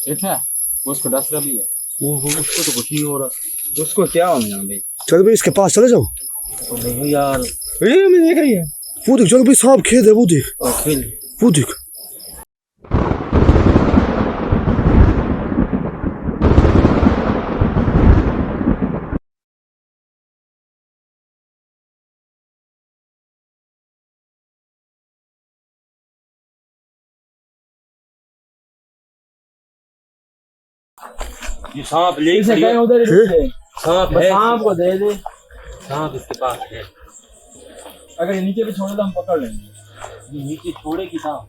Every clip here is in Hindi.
देखा उसको डस रहा भी है। वो उसको तो कुछ नहीं हो रहा। उसको क्या हो गया भाई? चल भाई इसके पास चले जाओ। नहीं यार, ये मैं देख रही है। वो देख चल भाई सांप खेद है, वो देख खेल वो देख। ये सांप ले गए उधर। सांप है, सांप को दे दे। सांप इसके पास है। अगर ये नीचे भी छोड़े तो हम पकड़ लेंगे। ये नीचे छोड़ेगी सांप।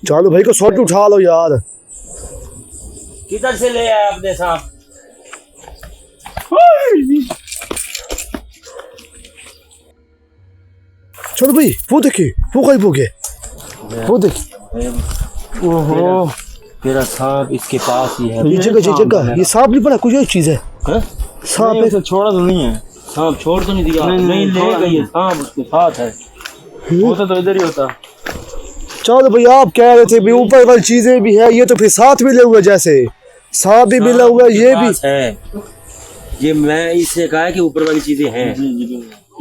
चलो भाई को शॉट उठा लो यार। किधर से ले आया आपने सांप? चलो भाई वो देखिए, वो गायब हो गया। वो देख। ओहो, तेरा सांप इसके पास ही है। ये जगह ये सांप नहीं पड़ा, कुछ और चीज है। सांप है, छोड़ा तो नहीं है। सांप छोड़ तो नहीं दिया। नहीं ले गई, सांप उसके साथ है। होता तो इधर ही होता। चलो भाई आप कह रहे थे भी ऊपर वाली चीजें भी है, ये तो फिर साथ मिले हुए, जैसे सांप भी मिला हुआ, ये भी है। ये मैं इससे कहा कि ऊपर वाली चीजें हैं।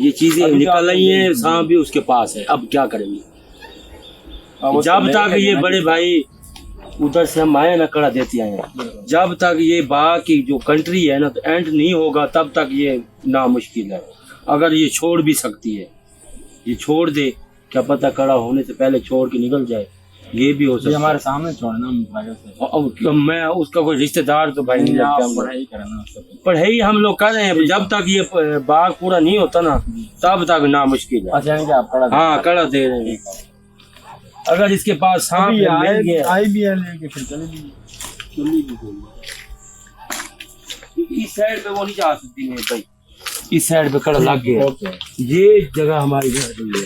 ये चीजें निकल रही हैं, सांप भी उसके पास है। अब क्या करेंगे? जब तक ये बड़े भाई उधर से हम आए ना, कड़ा देती आए, जब तक ये बाघ की जो कंट्री है ना, तो एंड नहीं होगा तब तक ये नामुश्किल है। अगर ये छोड़ भी सकती है, ये छोड़ दे, क्या पता कड़ा होने से पहले छोड़ के निकल जाए। ये भी हो सकता है। हमारे सामने छोड़ना, मैं उसका कोई रिश्तेदार तो भाई नहीं लगता। पढ़ाई करना, पढ़ाई हम लोग कर रहे हैं। जब तक ये बाघ पूरा नहीं होता ना, तब तक नामुश्किल है। हाँ, कड़ा दे रहे हैं। अगर इसके पास सांप मिल गया, आई भी है लेके फिर चली भी इस साइड पे वो नहीं जा सकती नहीं भाई। इस साइड पे कड़ा लग गया। ये जगह हमारी घर पे है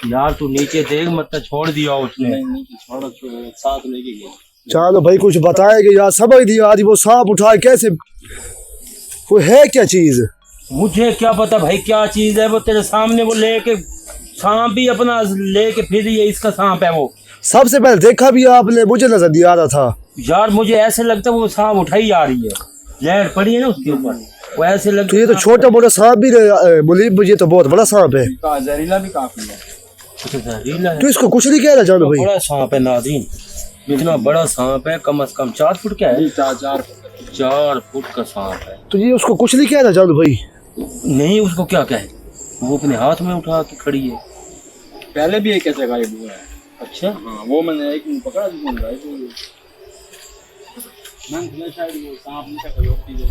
यार। तू नीचे देख, मत छोड़ दिया उसने। छोड़ साथ लेके गया। चलो भाई कुछ बताएगा यार, समझ दिया आज वो सांप उठाए कैसे, वो है क्या चीज? मुझे क्या पता भाई क्या चीज है। वो तेरे सामने वो लेके सांप भी अपना लेके फिर ये इसका सांप है। वो सबसे पहले देखा भी आपने, मुझे नजर दिया रहा था यार। मुझे ऐसे लगता है वो सांप उठाई आ रही है, लहर पड़ी है ना उसके ऊपर, वो ऐसे लगता। तो ये तो छोटा मोटा सांप भी मुलीब, ये तो बहुत बड़ा सांप है। जहरीला भी काफी है। जहरीला है तो इसको कुछ नहीं कह रहा जानो भाई। बड़ा सांप है नाज़रीन, इतना बड़ा सांप है। कम से कम 4 फुट का है। 4 फुट का सांप है। तो ये उसको कुछ नहीं कह रहा जानो भाई। नहीं, उसको क्या कहे, वो अपने हाथ में उठा के खड़ी है। पहले भी एक ऐसे गायब हुआ है। अच्छा हाँ, वो मैंने एक पकड़ा था। शायद वो सांप नहीं था, कोई और चीज है।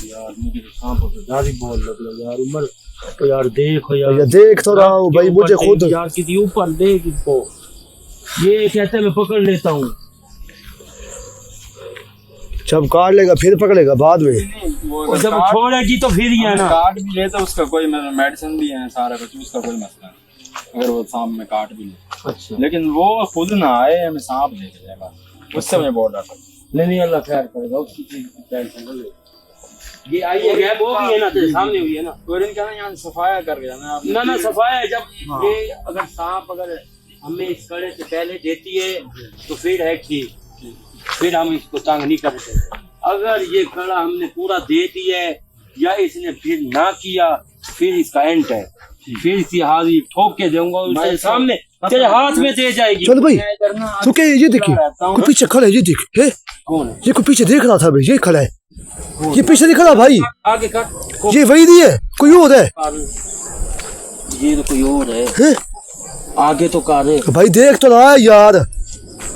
यार मुझे तो सांप तो ज्यादा बोल लग रहा यार। उम्र तो यार देखो यार, देख तो रहा हूँ भाई, मुझे खुद यार किसी ऊपर देख इसको। ये कहते मैं पकड़ लेता हूँ। जब काट लेगा फिर पकड़ेगा बाद में। और जब छोड़ेगी तो फिर ही है ना। काट भी ले तो उसका कोई मेडिसिन भी है, सारा कुछ, उसका कोई मसला नहीं अगर वो सांप में काट भी ले। अच्छा, लेकिन वो खुद ना आए, हमें सांप लेके जाएगा, उससे मुझे बहुत डर लगता है। नहीं अल्लाह खैर करेगा, उसकी चीज की टेंशन न ले। ये आई है गैप, वो भी है ना तेरे सामने हुई है ना। कोई दिन क्या यहाँ सफाया कर गया ना। ना सफाया जब ये अगर सांप अगर हमें इस कड़े से पहले देती है तो फिर है ठीक, फिर हम इसको तंग नहीं करते। अगर ये कड़ा हमने पूरा दे दिया है या इसने फिर ना किया, फिर इसका एंड है। फिर इसी हाथ ठोक के दूंगा उसके सामने, तेरे हाथ में दे जाएगी। चल भाई तो क्या ये देखिए, कोई पीछे खड़ा है, ये देख है। कौन है? ये कोई पीछे देख रहा था भाई, ये खड़ा है, ये पीछे नहीं खड़ा भाई। आगे कर। ये वही नहीं है, कोई और है। ये तो कोई और है। आगे तो कार है भाई, देख तो रहा है यार।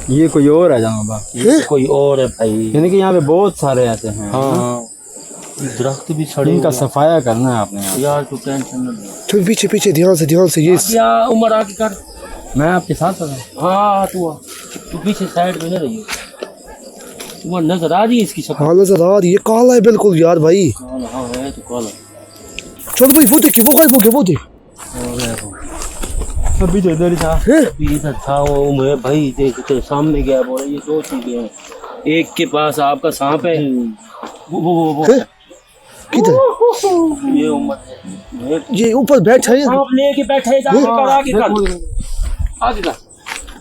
ये कोई और है जनाब, ये तो कोई और है भाई। यानी कि यहाँ पे बहुत सारे आते हैं। हाँ, दरख्त भी सड़े, इनका सफाया करना है आपने यार। तू टेंशन न ले। तो पीछे ध्यान से ये क्या उम्र आगे कर। मैं आपके साथ हूँ। हाँ तू पीछे साइड में न रही। तुम्हें नजर आ रही है इसकी शक्ल? हाँ नजर आ रही है, काला है बिल्कुल यार भाई। हाँ है तो काला। चल भाई वो देखिए, वो गायब हो गया, वो देख। अभी तो इधर ही था। अभी इधर था वो। मैं भाई देख तेरे सामने गया बोल। ये 2 चीजें हैं, एक के पास आपका सांप है, वो किधर? ये उम्र ये ऊपर बैठा है, सांप लेके बैठे। आगे कर।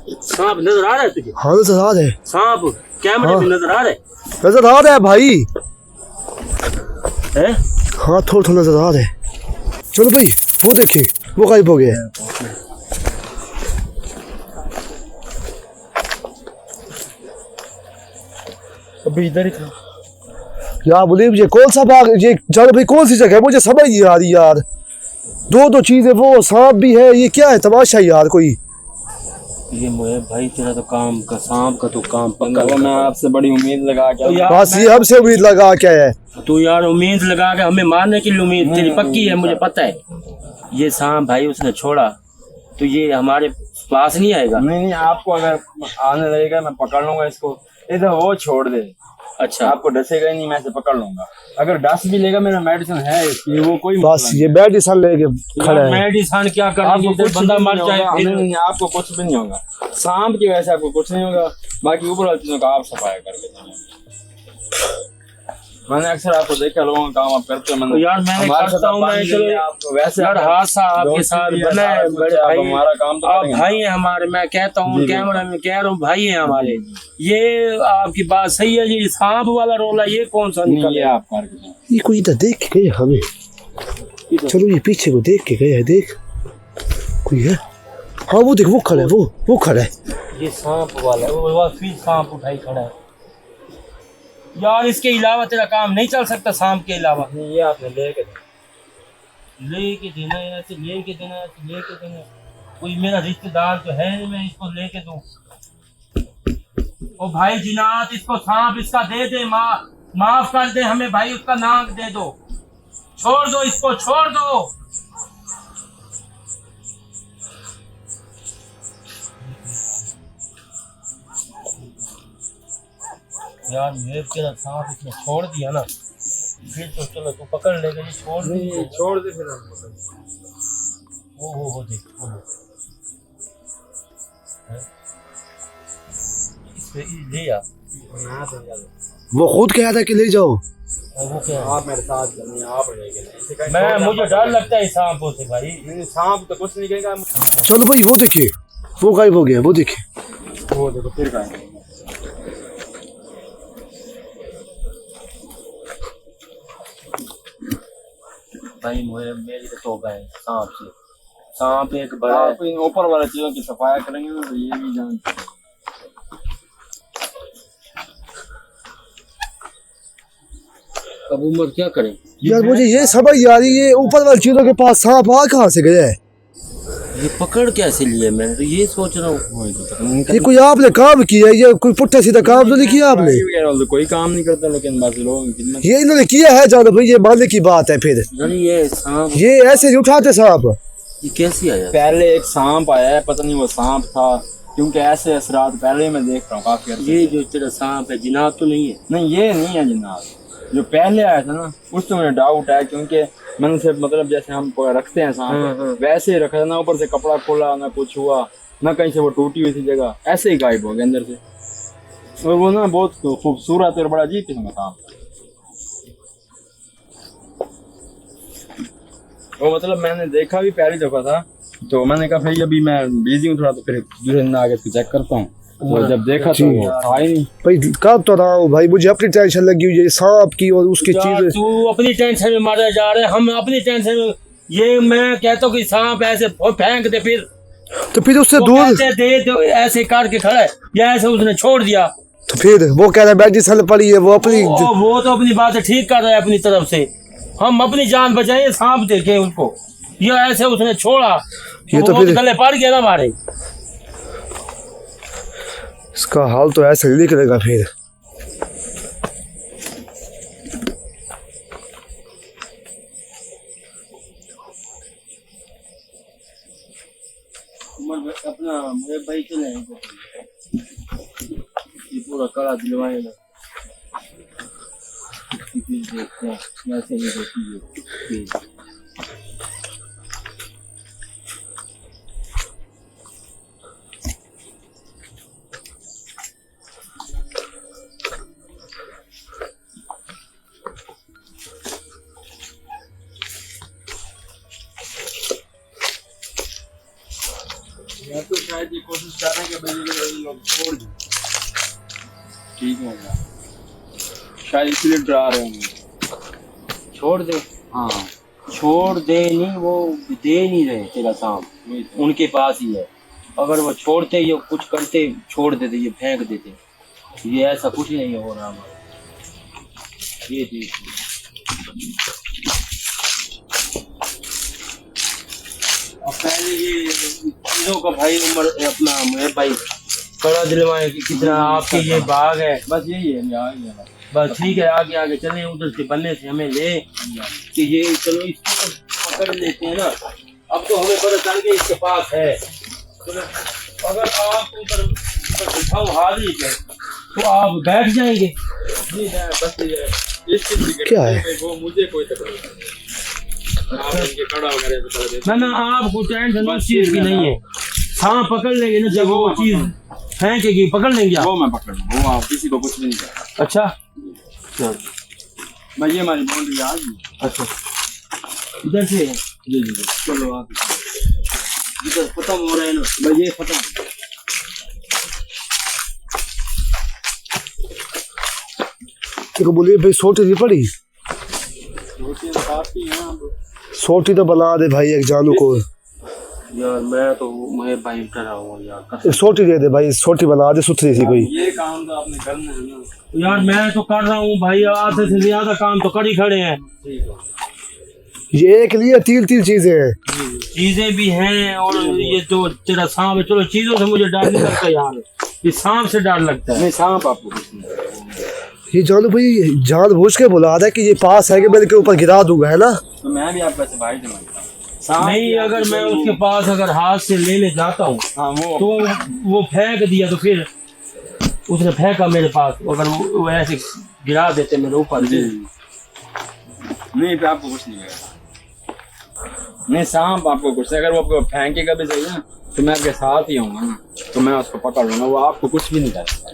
सांप नजर आ रहा है तुझे? हाँ नजर आ रहा है, सांप कैमरे में नजर आ रहा है? नजर आ रहा है भाई। हैं? हाँ थोड़ा थोड़ा नजर आ रहा है। चलो भाई वो देखिए वो गायब हो गया है। अभी इधर ही था। यार बोले ये कौन सा बाग, ये चलो भाई कौन सी जगह है, मुझे समझ नहीं आ रही यार। दो चीजें, वो सांप भी है, ये क्या है तमाशा यार कोई। ये मोहे भाई तेरा तो काम का, सांप का तो काम पक्का। वो मैं आपसे बड़ी उम्मीद लगा तो के यार बस ये हमसे उम्मीद लगा क्या है। तू यार उम्मीद लगा के हमें मारने की उम्मीद तेरी पक्की है, मुझे पता है। ये सांप भाई उसने छोड़ा तो ये हमारे पास नहीं आएगा। नहीं, आपको अगर आने लगेगा मैं पकड़ लूंगा इसको। इधर वो छोड़ दे, अच्छा आपको डसेगा ही नहीं, मैं इसे पकड़ लूंगा। अगर डस भी लेगा मेरा मेडिसिन है इसकी, वो कोई बस ये मेडिसिन लेके खड़ा है। मेडिसिन क्या करेंगे, आपको इधर कुछ बंदा नहीं मर होगा। जाए फिर। नहीं, आपको कुछ भी नहीं होगा। सांप की वजह से आपको कुछ नहीं होगा, बाकी ऊपर वाली चीजों का आप सफाया करके देंगे। मैंने अक्सर आपको देखा लोगों का काम आप करते हो। तो यार मैंने करता हूँ, मैं चलो आपको वैसे यार हादसा आपके साथ बना है बड़े भाई। हमारा काम तो आप करेंगे। भाई हैं हमारे, मैं कहता हूँ कैमरा में कह रहा हूँ भाई हैं हमारे। ये आपकी बात सही है जी, सांप वाला रोला ये कौन सा नहीं, निकल ये है? आप करके दें। ये कोई इधर देख के गया हमें। चलो ये पीछे को देख के गया है, देख कोई है। हाँ वो देख वो खड़ा है, वो खड़ा है। ये सांप वाला है, वो फिर सांप उठाई खड़ा है। यार इसके अलावा तेरा काम नहीं चल सकता, सांप के अलावा। ये आपने लेके लेके देना है, ऐसे लेके देना है, ऐसे लेके देना है। कोई मेरा रिश्तेदार तो है नहीं मैं इसको लेके दूं। ओ भाई जिनात इसको सांप इसका दे दे, माफ कर दे हमें भाई, उसका नाक दे दो, छोड़ दो इसको, छोड़ दो। यार मेरे तेरा सांप इसने छोड़ दिया ना, फिर तो चलो तू पकड़ लेगा, ये छोड़ दे, छोड़ दे फिर वो देख वो इस ले आ। वो खुद कहा था कि ले जाओ। वो क्या है? आप मेरे साथ चलिए, आप लेके मैं मुझे डर लगता है सांपों से भाई। नहीं, सांप तो कुछ नहीं कहेगा। चलो भाई वो देखिए वो गायब हो गया, वो देखिए। वो देखो फिर कहेंगे। भाई मुझे मेरी तो तौबा है सांप से। सांप एक बड़ा है। आप इन ऊपर वाला चीजों की सफाया करेंगे ना तो ये भी जान। अब उम्र क्या करें यार मुझे ये समझ आ रही है, ऊपर वाली चीजों के पास सांप आ कहाँ से गया है। ये पकड़ कैसे लिए, मैं तो ये सोच रहा हूँ। ये कोई आपने काम किया है, ये कोई पुट्ठा सीधा काम तो नहीं किया आपने। तो कोई काम नहीं करता, लेकिन बस लोगों की खिदमत। ये इन्होंने किया है, जानो भाई ये मानने की बात है। फिर यानी ये सांप ये ऐसे नहीं उठाते सांप। ये कैसे आया? पहले एक सांप आया है, पता नहीं वो सांप था, क्योंकि ऐसे असरात पहले ही मैं देख रहा हूँ काफी अर्से ये से। जो तेरा सांप है जिनात तो नहीं है? नहीं, ये नहीं है जनाब। जो पहले आया था ना उससे मुझे डाउट है, क्योंकि मैंने सिर्फ मतलब जैसे हम रखते हैं सांप वैसे ही रखा था ना, ऊपर से कपड़ा खोला ना कुछ हुआ ना, कहीं से वो टूटी हुई थी जगह, ऐसे ही गायब हो गया अंदर से। और वो ना बहुत खूबसूरत और बड़ा अजीब किस्म का सांप था। वो मतलब मैंने देखा भी पहली दफा था, तो मैंने कहा भाई अभी मैं बिजी हूँ थोड़ा, तो फिर दूसरे दिन आगे चेक करता हूँ। तो जब देखा तो वो था ही नहीं। भाई कब तो रहा हूँ भाई, मुझे अपनी टेंशन लगी हुई है सांप की और उसकी यार चीजें। तू अपनी टेंशन में मारे जा रहे, हम अपनी टेंशन में। ये मैं कहता हूँ कि सांप ऐसे फेंक दे, फिर तो फिर उससे वो दूर कहते दे तो ऐसे करके खड़ा है, या ऐसे उसने छोड़ दिया। तो फिर वो कह रहा है मेडिसिन पड़ी है, वो अपनी वो तो अपनी बात ठीक कर रहा है अपनी तरफ से, हम अपनी जान बचाए, सांप देखे उनको, ये ऐसे उसने छोड़ा, ये तो फिर गले पड़ गया ना हमारे। इसका हाल तो ऐसा ही निकलेगा फिर। अपना मेरे भाई चले ये पूरा कड़ा दिलवाएगा, देखते हैं वैसे ही देखिए। या तो शायद ये कोशिश कर रहे हैं कि भाई ये लोग छोड़ दें, ठीक है ना, शायद इसलिए डरा रहे होंगे। छोड़ दे, हाँ छोड़ दे नहीं, वो दे नहीं रहे तेरा सांप, वही तो। उनके पास ही है। अगर वो छोड़ते या कुछ करते, छोड़ देते, ये फेंक देते, ये ऐसा कुछ नहीं हो रहा हमारा। ये देख, अब पहले ये चीजों का भाई उम्र अपना है भाई, बड़ा दिलवाए कि कितना आपके ये बाग है। बस यही है, यहाँ ही है। बस ठीक है, आगे आगे चलें, उधर से बनने से हमें ले कि ये चलो इसको तो पकड़ लेते हैं ना। अब तो हमें पता चल गया इसके पास है, तो अगर आप ऊपर बिठाओ हाजिर है तो आप बैठ जाएंगे। नहीं है, बस ये है। इस चीज़ की क्या है? वो मुझे कोई तकलीफ नहीं, आप इनके कड़ा वगैरह बता देते। ना ना, आपको टेंशन उस चीज की नहीं है, सांप पकड़ लेंगे ना, जब वो चीज फेंकेगी पकड़ लेंगे आप। वो मैं पकड़ लूँ, वो आप किसी को कुछ नहीं कर। अच्छा मैं ये हमारी बाउंड्री आ गई। अच्छा, इधर से है। जी जी जी, चलो आप इधर खत्म हो रहा है ना भाई, ये खत्म। देखो बोलिए भाई, सोटी नहीं पड़ी, रोटियां काफी हैं अब। सोटी तो बना दे भाई एक जानू को। यार मैं भाई डरा हुआ यार। एक सोटी दे दे भाई, सोटी बना दे सुथरी सी कोई। ये काम तो आपने करना है ना। यार मैं तो कर रहा हूँ भाई, आधे से ज्यादा काम तो कर ही खड़े हैं। ठीक है, ये एक लिए तीन तीन चीजें हैं। चीजें भी हैं और ये जो तेरा सांप है, चलो चीजों से मुझे डर नहीं लगता यार, ये सांप से डर लगता है। नहीं सांप आपको कुछ नहीं। ये जानू भाई जानबूझ के बुला रहा है कि ये पास है कि मैं इनके ऊपर गिरा दूंगा, है ना। तो मैं भी आपका से भाई समझता हूँ। नहीं, अगर मैं उसके पास अगर हाथ से लेने जाता हूँ हाँ तो वो फेंक दिया, तो फिर उसने फेंका मेरे पास, अगर वो ऐसे गिरा देते मेरे ऊपर। जी नहीं, पे आपको कुछ नहीं लगेगा। नहीं सांप आपको कुछ, अगर वो आपको फेंकेगा भी सही ना, तो मैं आपके साथ ही आऊंगा ना, तो मैं उसको पकड़ लूंगा, वो आपको कुछ भी नहीं कर सकता।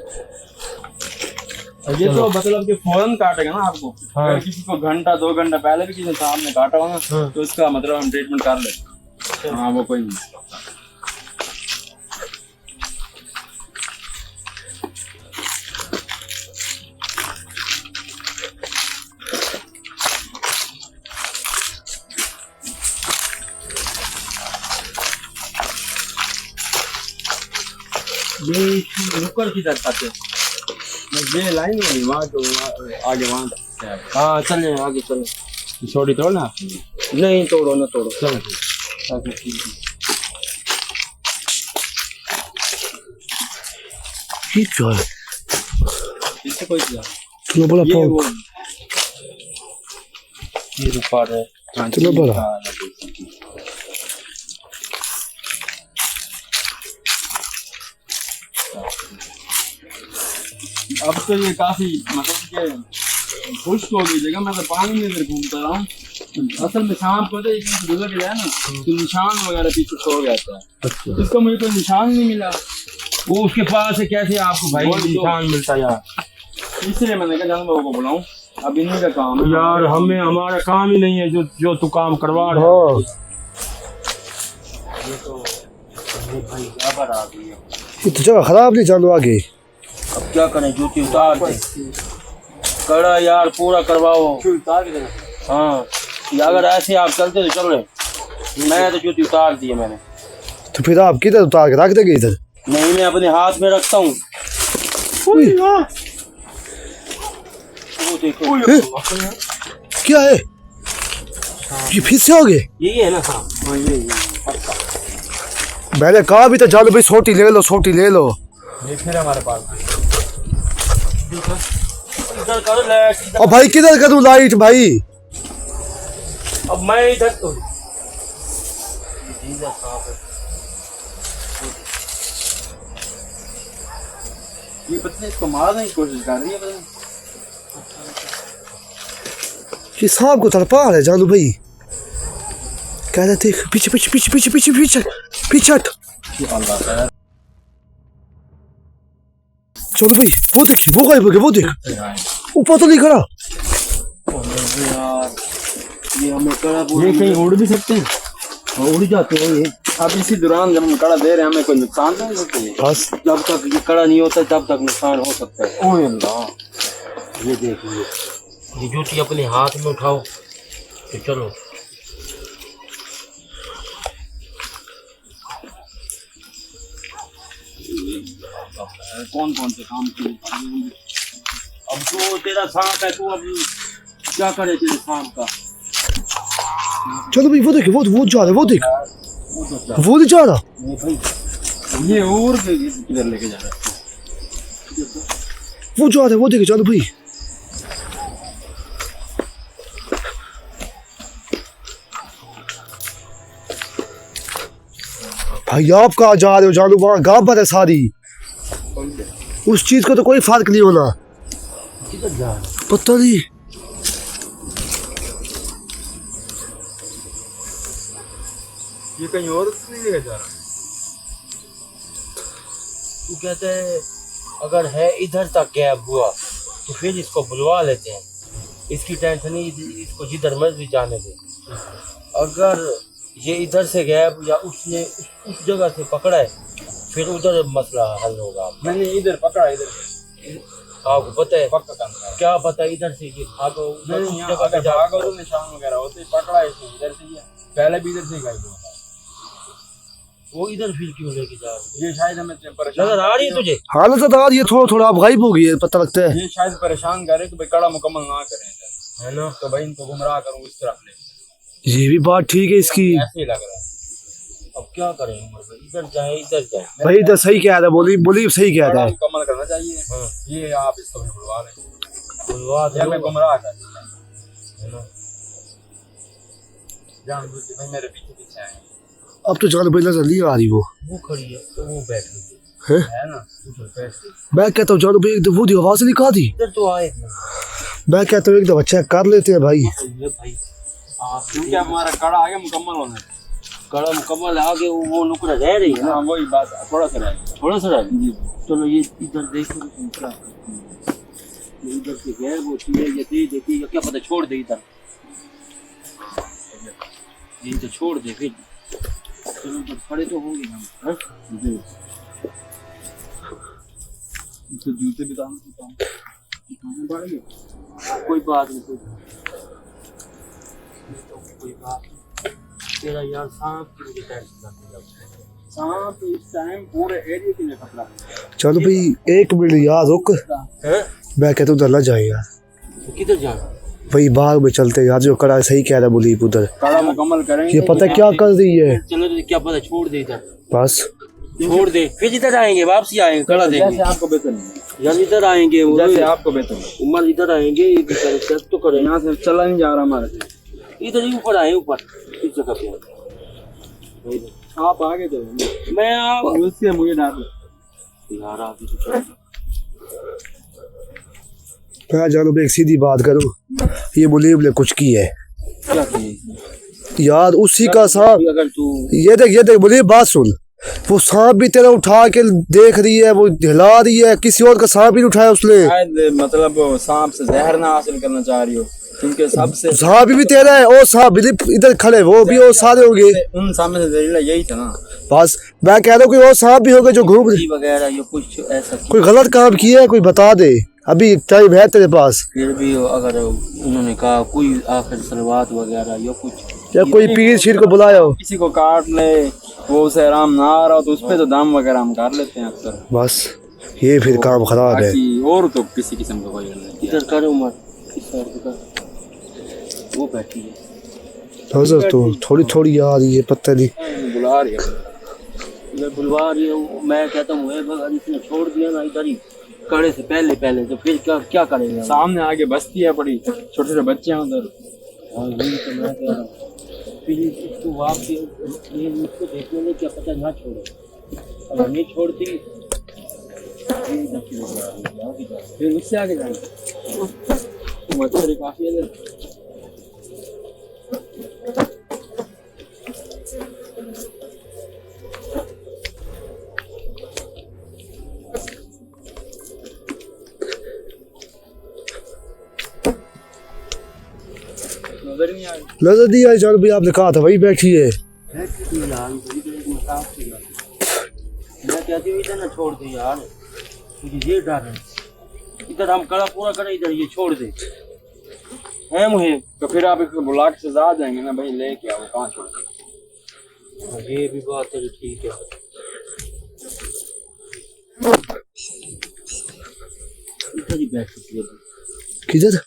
ये तो मतलब कि फौरन काटेगा ना आपको। हाँ। अगर किसी को घंटा 2 घंटा पहले भी किसी सांप ने काटा हो ना, हाँ। तो इसका मतलब हम ट्रीटमेंट कर लेते हैं। हाँ वो कोई नहीं। ये रुकर की तरफ आते, ये लाइन है वहाँ, तो आगे वहाँ तक है। हाँ चले आगे चलो। छोटी तोड़ना नहीं तोड़ो ना तोड़ो, चलो ये क्या है? इससे कोई चीज़ इतना बड़ा ये पाँव, वो ये रुकर है। इतना बड़ा। अब तो ये काफी मतलब कि खुश्क हो गई जगह, मैं तो पानी में इधर घूमता रहा हूँ। असल में शाम को तो एक गुजर के जाए ना, तो निशान वगैरह पीछे सो जाता है। अच्छा। इसका मुझे कोई निशान नहीं मिला, वो उसके पास है, कैसे आपको भाई वो तो- निशान मिलता यार? इसलिए मैंने कहा जानवरों को बुलाऊं, अब इन्हीं का काम है। यार हमें हमारा काम ही नहीं है जो तू काम करवा रहा हाँ, है। भाई खबर आ गई है। ये तो जगह खराब नहीं जानू आगे। अब क्या करें, जूती उतार दे, कड़ा यार पूरा करवाओ। उतार के देना। हाँ, ये अगर ऐसे आप चलते तो चल रहे, मैं तो जूती उतार दी है मैंने। तो फिर आप किधर उतार के रख देंगे इधर? नहीं, मैं अपने हाथ में रखता हूँ। वो देखो, क्या है ये? फिर से हो गए? यही है ना? हाँ मैंने कहा भी तो जानू भाई सोटी ले लो, सोटी ले लो। ये फिर हमारे पास इधर कर ले, अब भाई किधर करूँ लाइट भाई? अब मैं इधर तो ये पता नहीं इसको मारने की कोशिश कर रही है, पता नहीं। ये सांप को तड़पा रहा है जानू भाई। कह रहे थे पीछे पीछे पीछे पीछे पीछे पीछे पीछे हट। चलो भाई, वो देख, वो गायब हो गया, वो देख ऊपर तो नहीं खड़ा। यार ये हमें कड़ा ये कहीं उड़ भी सकते हैं। हाँ, उड़ जाते हैं ये। अब इसी दौरान जब हम कड़ा दे रहे हैं हमें कोई नुकसान नहीं होता है। बस जब तक ये कड़ा नहीं होता तब तक नुकसान हो सकता है। ओए अल्लाह, ये देखिए, ये जूती अपने हाथ में उठाओ तो चलो। कौन कौन से काम किए? अब तो तेरा सांप है, तू अब क्या करे तेरे सांप का? चलो भाई, वो देखे, वो जा रहा है, वो देख, वो नहीं जा रहा, ये और किधर लेके जा रहा है? वो जा रहा है, वो देखे, चलो भाई। भाई आप कहाँ जा रहे हो? जानू वहाँ गाँव है सारी, उस चीज को तो कोई फर्क नहीं होना। किधर जा रहा है? पता नहीं। ये कहीं और नहीं लेके जा रहा? तू कहते है अगर है इधर तक गैप हुआ तो फिर इसको बुलवा लेते हैं, इसकी टेंशन नहीं, इसको जिधर मर्जी जाने दे। अगर ये इधर से गैप या उसने उस जगह से पकड़ा है फिर उधर मसला हल होगा। मैंने इधर पकड़ा, इधर आपको पता है? पक्का काम क्या पता इधर से ये भागो उधर उस जगह पे जा। भागो तो निशान वगैरह होते, पकड़ा है इसने इधर से ही है। पहले भी इधर से ही गायब हुआ था। वो इधर फिर क्यों लेके जा रहे? ये शायद हमें परेशान नजर आ रही है तुझे? हालत तो ये थोड़ा थोड़ा अब गायब हो गई है, पता लगता है। ये शायद परेशान कर रहे कि भाई कड़ा मुकम्मल ना करें इधर, है ना, तो भाई इनको गुमराह करूँ इस तरफ ले। ये भी बात ठीक है इसकी। ऐसे ही लग रहा है। अब क्या करें? इधर जाए इधर जाए। भाई तो सही कह रहा है, बोली सही कह रहा कड़ा है। मुकम्मल करना चाहिए। हाँ। ये आप इसको भी बुलवा लें, बुलवा दे। हमें गुमराह कर दिया, है ना? जानबूझ के भाई मेरे पीछे पीछे आए अब तो जान भाई नजर नहीं आ रही वो खड़ी है तो वो बैठ गई है ना। उधर बैठ गई। मैं कहता हूँ जानो भाई एक वो आवाज नहीं कहा थी। इधर तो आए मैं कहता हूँ एक दफा चेक कर लेते हैं भाई। ये भाई आप क्योंकि हमारा कड़ा आगे मुकम्मल होना है। कड़ा मुकम्मल आगे वो नुकड़ा रह रही है ना, हाँ वही बात, थोड़ा सा रह गया। थोड़ा सा रह गया। चलो ये इधर देखो क्या ये इधर से गैर वो चीज ये देखिए क्या पता छोड़ दे इधर, ये तो छोड़ दे फिर। चलो तो खड़े तो होंगे हम। हाँ? तो जूते भी दाम कोई बात नहीं, कोई बात नहीं। तेरा यार सांप की मुझे टेंशन लगने लगता है। सांप इस टाइम पूरे एरिया के लिए खतरा है। चलो भाई एक मिनट यार रुक, हैं? मैं कहता हूँ उधर ना जाए यार, तो किधर जाना? भाई बाग में चलते यार, जो कड़ा सही कह रहा है बुलीप उधर। कड़ा मुकम्मल करेंगे। ये पता क्या कर रही है? चलो तो क्या पता छोड़ दे इधर, बस छोड़ दे फिर इधर आएंगे, वापसी आएंगे कड़ा जैसे देंगे आपको बेहतर नहीं, यार, इधर आएंगे जैसे आपको बेहतर नहीं। उमर इधर आएंगे, इधर चेक तो करें। यहाँ से चला नहीं जा रहा हमारे से। इधर ही ऊपर आए, ऊपर इस जगह पे। आप आगे चलो, मैं आप उससे मुझे डर यार आप ही तो चलो। मैं जानो भाई एक सीधी बात करूँ, ये बुलीप ने कुछ की है क्या किए यार, उसी का सांप। अगर तू ये देख बुलीप, बात सुन, वो सांप भी तेरा उठा के देख रही है, वो हिला रही है, किसी और का सांप भी नहीं उठाया उसने। शायद मतलब सांप से जहर ना हासिल करना चाह रही हो, क्योंकि सबसे सांप भी तेरा है, और सांप भी इधर खड़े, वो भी और सारे होंगे। उन सामने से जहरीला यही था ना। बस मैं कह रहा हूँ कोई और सांप भी होगा जो घूम रही, वगैरह या कुछ ऐसा कोई गलत काम किया है, कोई बता दे, अभी टाइम है तेरे पास। फिर भी अगर उन्होंने कहा कोई आखिर सलवात वगैरह या कुछ, या कोई पीर शीर को बुलाया हो, किसी को काट ले, वो उसे आराम ना आ रहा हो तो उस पे तो दाम वगैरह हम कर लेते हैं अक्सर। बस ये फिर काम खराब है। बाकी और तो किसी किस्म का कोई नहीं। इधर कर उमर, इस साइड पे कर, वो बैठी है नजर तो थोड़ी थोड़ी आ रही है, पता नहीं बुला रही है, मैं बुलवा रही हूँ। मैं कहता हूँ अगर इसने छोड़ दिया ना इधर ही कड़े से पहले तो फिर क्या करेंगे? सामने आगे बस्ती है पड़ी, छोटे छोटे बच्चे हैं उधर। और वही तो मैं कह रहा हूँ, फिर इसको वापस ये इसको देखने में क्या पता ना छोड़े, अगर नहीं छोड़ती फिर उससे आगे जाएंगे। मच्छर काफी है इधर। नजर नहीं आ रही। नजर नहीं आई, चलो भाई आपने कहा था वही बैठी है। यार मैं कहती हूँ इधर ना छोड़ दे यार, मुझे ये डर है। इधर हम कड़ा पूरा करें, इधर ये छोड़ दे है मुझे। तो फिर आप इसको बुला के सजा देंगे ना भाई, लेके आओ, कहाँ छोड़ देंगे। ये भी बात है, ठीक है। इधर ही बैठ सकती है। किधर?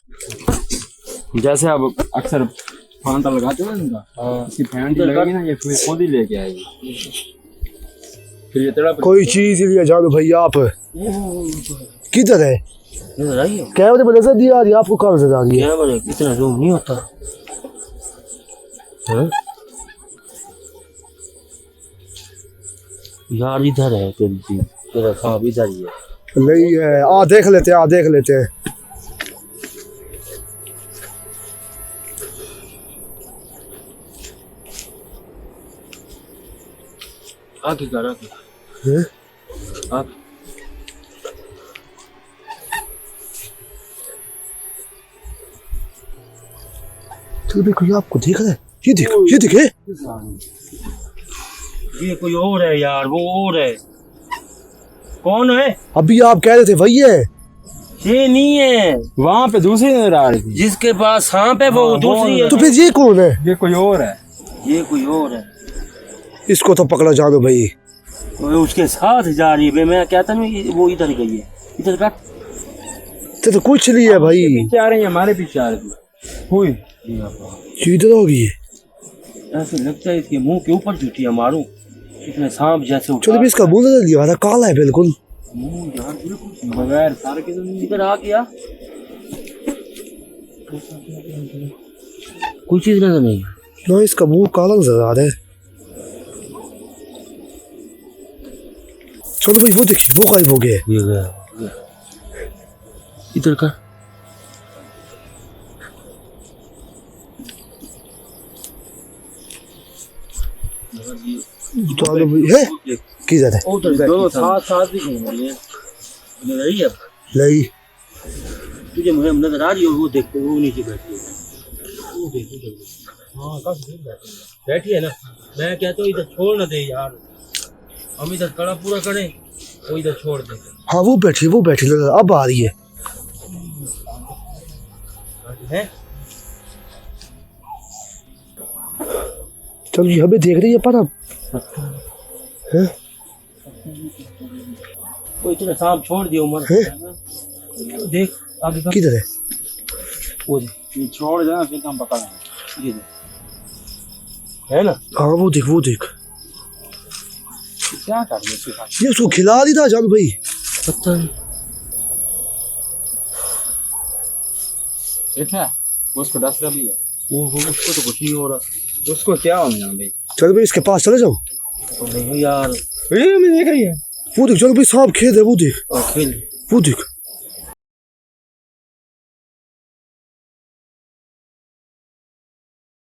जैसे आप अक्सर फांटा लगाते हो ना इनका, हाँ, इसकी फैंट लगेगी ना, ये फिर खुद ही लेके आएगी। फिर ये तेरा कोई चीज लिया जानो भाई आप। किधर है? इधर आइए। कैमरे में नजर नहीं आ रही आपको? कहाँ नजर आ रही है? कैमरे इतना जूम नहीं होता। हाँ? यार इधर है तेरी चीज, तेरा सांप इधर ही है। नहीं है, आ देख लेते हैं, आ देख लेते हैं। आगे कर, आगे हैं? आगे। तो भी कोई आपको देख रहा है? ये देख, ये देखे। ये कोई और है यार, वो और है। कौन है? अभी आप कह रहे थे वही है। ये नहीं है, वहाँ पे दूसरी नजर आ रही थी। जिसके पास सांप है वो दूसरी है। तो फिर ये कौन है? ये कोई और है। ये कोई और है, इसको तो पकड़ा जानो भाई। वो उसके साथ जा रही है। मैं कहता नहीं वो इधर गई है, इधर का। तो कुछ नहीं है भाई, पीछे आ रही है, हमारे पीछे आ रही थी। हुई ये इधर होगी। ऐसे लगता है इसके मुंह के ऊपर चुटिया मारूं, इतने सांप जैसे चलो भी इसका मुंह नजर लिया, काला है बिल्कुल। मुंह यार बिल्कुल बगैर सारे के इधर आ गया। कोई चीज नजर नहीं। ना इसका मुंह काला नजर आ रहा है। चलो भाई वो देखिए, वो गायब हो गया। ये गया इधर का। चलो भाई है किधर है? दोनों साथ साथ भी घूम रही है। नजर आ रही है नहीं, तुझे? मुझे नजर आ रही है। वो देखो, वो नीचे बैठी है। वो देखो, हाँ काफी दूर बैठी है ना। मैं कहता हूँ इधर छोड़ ना दे यार, हम इधर कड़ा पूरा करें, वो इधर छोड़ दे। हाँ वो बैठी नजर अब आ रही है। है चलो ये हमें देख रही है पर अब है? कोई इतना सांप छोड़ दिया उमर। है? देख आगे का। किधर है? वो देख, ये छोड़ देना, फिर हम पकड़ लेंगे। ये देख, है ना। हाँ वो देख। क्या कर रही है इसके साथ? ये उसको खिला दी था जान भाई। पता नहीं। ठीक है, उसको डस रही है। वो उसको तो कुछ नहीं हो रहा। उसको क्या हो गया भाई? चलो भाई इसके पास चले जाओ। नहीं यार, ये मैं देख रही है। वो देख, चलो भाई सांप खेद है, वो देख, खेल वो देख।